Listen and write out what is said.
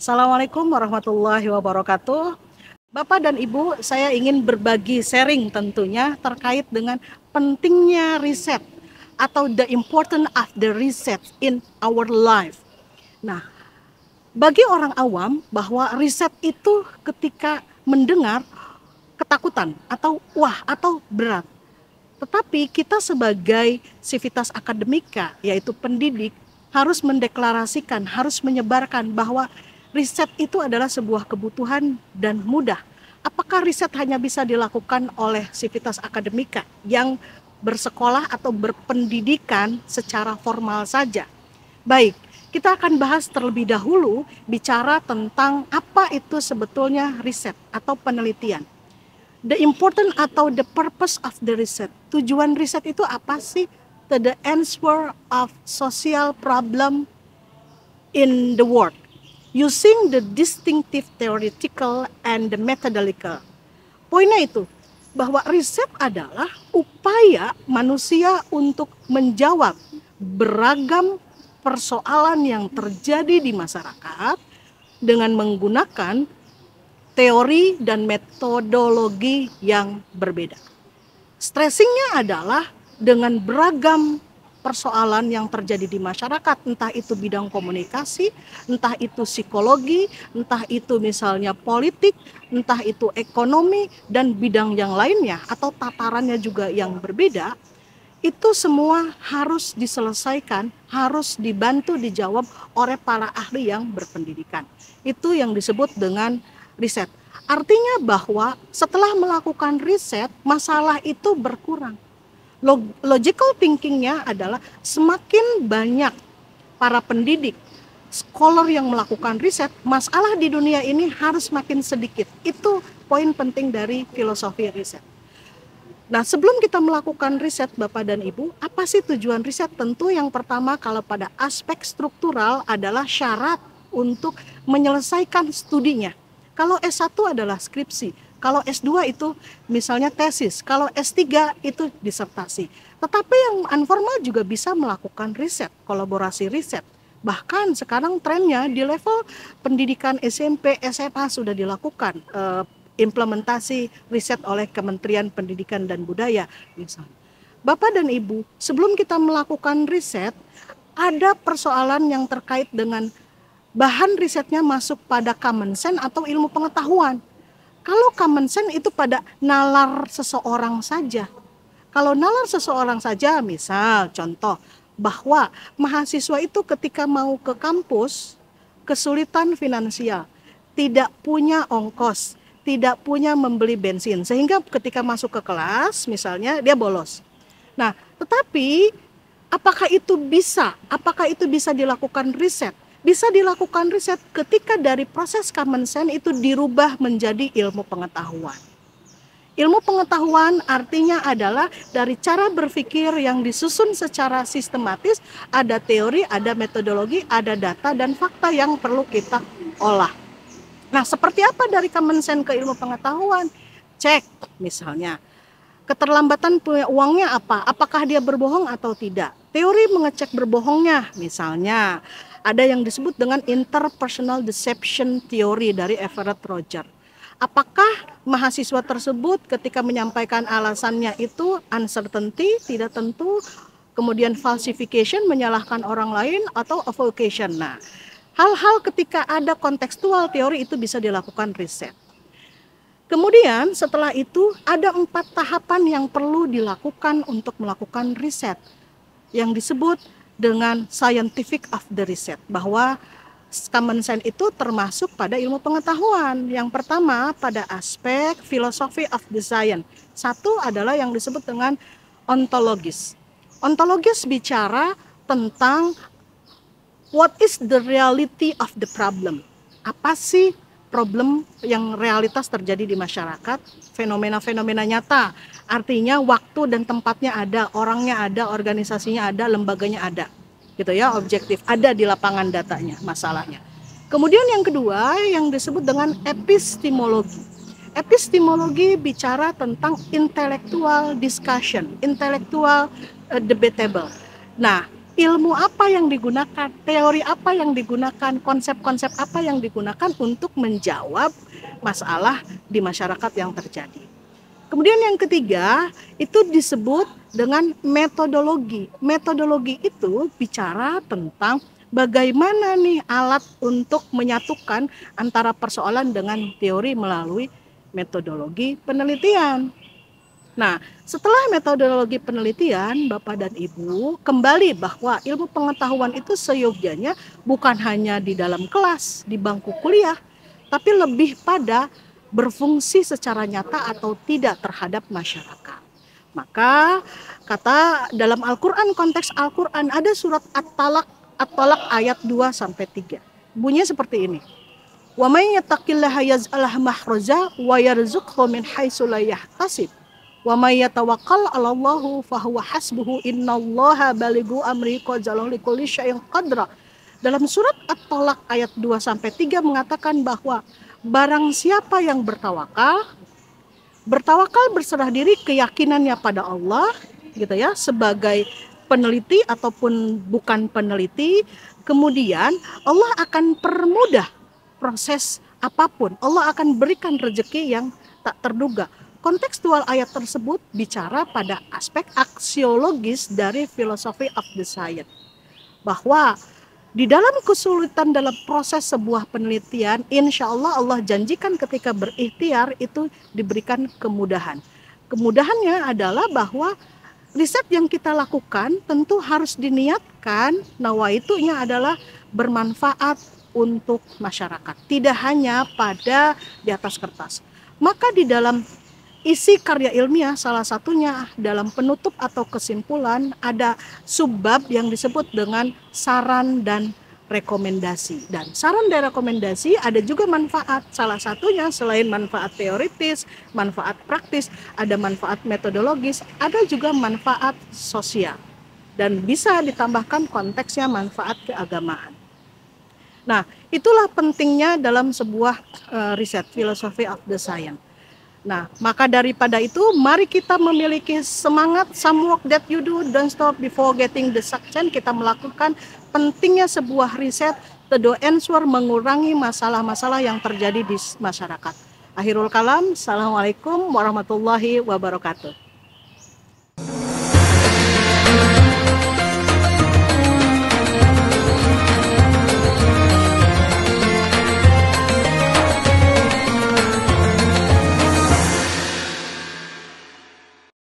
Assalamualaikum warahmatullahi wabarakatuh. Bapak dan Ibu, saya ingin berbagi sharing tentunya terkait dengan pentingnya riset atau the important of the research in our life. Nah, bagi orang awam bahwa riset itu ketika mendengar ketakutan atau wah atau berat. Tetapi kita sebagai sivitas akademika, yaitu pendidik, harus mendeklarasikan, harus menyebarkan bahwa riset itu adalah sebuah kebutuhan dan mudah. Apakah riset hanya bisa dilakukan oleh sivitas akademika yang bersekolah atau berpendidikan secara formal saja? Baik, kita akan bahas terlebih dahulu bicara tentang apa itu sebetulnya riset atau penelitian. The important atau the purpose of the research. Tujuan riset itu apa sih? The answer of social problem in the world using the distinctive theoretical and the methodological. Poinnya itu bahwa riset adalah upaya manusia untuk menjawab beragam persoalan yang terjadi di masyarakat dengan menggunakan teori dan metodologi yang berbeda. Stressingnya adalah dengan beragam persoalan yang terjadi di masyarakat, entah itu bidang komunikasi, entah itu psikologi, entah itu misalnya politik, entah itu ekonomi, dan bidang yang lainnya, atau tatarannya juga yang berbeda, itu semua harus diselesaikan, harus dibantu dijawab oleh para ahli yang berpendidikan. Itu yang disebut dengan riset. Artinya bahwa setelah melakukan riset, masalah itu berkurang. Logical thinkingnya adalah semakin banyak para pendidik, scholar yang melakukan riset, masalah di dunia ini harus makin sedikit. Itu poin penting dari filosofi riset. Nah, sebelum kita melakukan riset, Bapak dan Ibu, apa sih tujuan riset? Tentu yang pertama, kalau pada aspek struktural adalah syarat untuk menyelesaikan studinya. Kalau S1 adalah skripsi, kalau S2 itu misalnya tesis, kalau S3 itu disertasi. Tetapi yang informal juga bisa melakukan riset, kolaborasi riset. Bahkan sekarang trennya di level pendidikan SMP, SMA sudah dilakukan implementasi riset oleh Kementerian Pendidikan dan Budaya misalnya. Bapak dan Ibu, sebelum kita melakukan riset, ada persoalan yang terkait dengan bahan risetnya masuk pada common sense atau ilmu pengetahuan. Kalau common sense itu pada nalar seseorang saja. Kalau nalar seseorang saja, misal contoh bahwa mahasiswa itu ketika mau ke kampus kesulitan finansial, tidak punya ongkos, tidak punya membeli bensin, sehingga ketika masuk ke kelas misalnya dia bolos. Nah, tetapi apakah itu bisa dilakukan riset? Bisa dilakukan riset ketika dari proses common sense itu dirubah menjadi ilmu pengetahuan. Ilmu pengetahuan artinya adalah dari cara berpikir yang disusun secara sistematis, ada teori, ada metodologi, ada data dan fakta yang perlu kita olah. Nah, seperti apa dari common sense ke ilmu pengetahuan? Cek misalnya, keterlambatan punya uangnya apa? Apakah dia berbohong atau tidak? Teori mengecek berbohongnya misalnya, ada yang disebut dengan interpersonal deception theory dari Everett Roger. Apakah mahasiswa tersebut ketika menyampaikan alasannya itu uncertainty, tidak tentu, kemudian falsification, menyalahkan orang lain, atau evocation? Nah, hal-hal ketika ada kontekstual teori itu bisa dilakukan riset. Kemudian setelah itu ada 4 tahapan yang perlu dilakukan untuk melakukan riset yang disebut dengan scientific of the research, bahwa common sense itu termasuk pada ilmu pengetahuan. Yang pertama pada aspek philosophy of the science. Satu adalah yang disebut dengan ontologis. Ontologis bicara tentang what is the reality of the problem. Apa sih problem yang realitas terjadi di masyarakat, fenomena-fenomena nyata. Artinya waktu dan tempatnya ada, orangnya ada, organisasinya ada, lembaganya ada. Gitu ya, objektif, ada di lapangan datanya, masalahnya. Kemudian yang kedua yang disebut dengan epistemologi. Epistemologi bicara tentang intellectual discussion, intellectual debatable. Nah, ilmu apa yang digunakan, teori apa yang digunakan, konsep-konsep apa yang digunakan untuk menjawab masalah di masyarakat yang terjadi. Kemudian yang ketiga, itu disebut dengan metodologi. Metodologi itu bicara tentang bagaimana nih alat untuk menyatukan antara persoalan dengan teori melalui metodologi penelitian. Nah, setelah metodologi penelitian, Bapak dan Ibu, kembali bahwa ilmu pengetahuan itu seyogyanya bukan hanya di dalam kelas, di bangku kuliah, tapi lebih pada berfungsi secara nyata atau tidak terhadap masyarakat. Maka kata dalam Al-Quran, konteks Al-Quran ada surat At-Talaq ayat 2 sampai 3. Bunyinya seperti ini. Wa may yattaqillaha yaj'al makhraja wa yarzuqhu min haitsu la yahtasib. Wa may yatawakkal 'alallahu fahuwa hasbuhu innallaha balighu amri qad ja'ala likulli syai'in qadra. Dalam surat At-Talaq ayat 2 sampai 3 mengatakan bahwa barang siapa yang bertawakal berserah diri keyakinannya pada Allah gitu ya, sebagai peneliti ataupun bukan peneliti, kemudian Allah akan permudah proses apapun. Allah akan berikan rezeki yang tak terduga. Kontekstual ayat tersebut bicara pada aspek aksiologis dari philosophy of the science, bahwa di dalam kesulitan dalam proses sebuah penelitian, insya Allah Allah janjikan ketika berikhtiar itu diberikan kemudahan. Kemudahannya adalah bahwa riset yang kita lakukan tentu harus diniatkan, nawaitunya adalah bermanfaat untuk masyarakat, tidak hanya pada di atas kertas. Maka di dalam isi karya ilmiah salah satunya dalam penutup atau kesimpulan ada subbab yang disebut dengan saran dan rekomendasi. Dan saran dan rekomendasi ada juga manfaat. Salah satunya selain manfaat teoritis, manfaat praktis, ada manfaat metodologis, ada juga manfaat sosial. Dan bisa ditambahkan konteksnya manfaat keagamaan. Nah, itulah pentingnya dalam sebuah riset, philosophy of the science. Nah, maka daripada itu, mari kita memiliki semangat, some work that you do, don't stop before getting the success. Kita melakukan pentingnya sebuah riset, to ensure mengurangi masalah-masalah yang terjadi di masyarakat. Akhirul kalam, assalamualaikum warahmatullahi wabarakatuh.